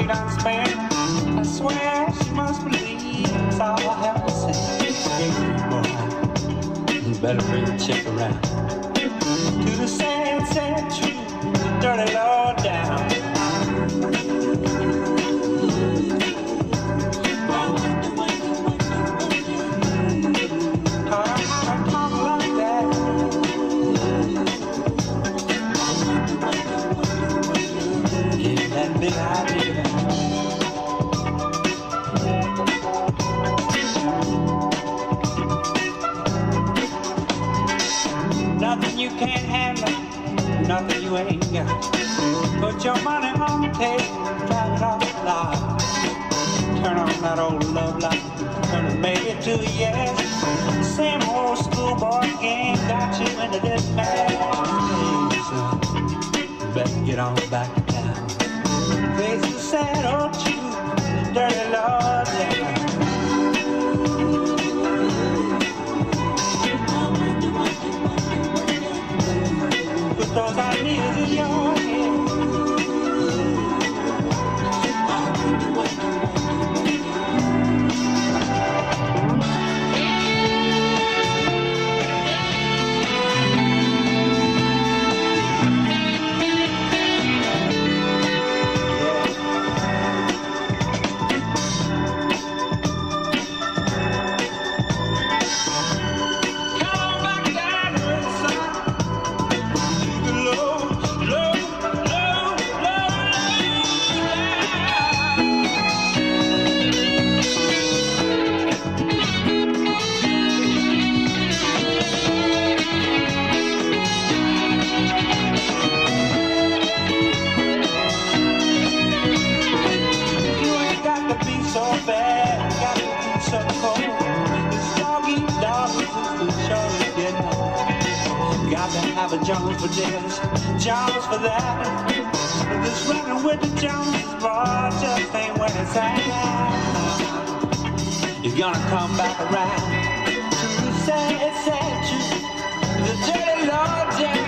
she done spent. I swear she must believe it's all I have to say. Hey, boy, you better bring the chick around to the sad, sad truth, the dirty Lowdown. Big idea. Nothing you can't handle, nothing you ain't got. Put your money on the table, drive it off the lot. Turn on that old love light, turn it maybe to a yes. Same old schoolboy game got you into this mess. Better get on back to town. Face the sad old truth, the dirty Lowdown. Put those ideas in your head. Have a Jones for this, Jones for that. This running with the Joneses, boy, just ain't where it's at. You're gonna come back around to the sad, sad truth, the dirty Lowdown.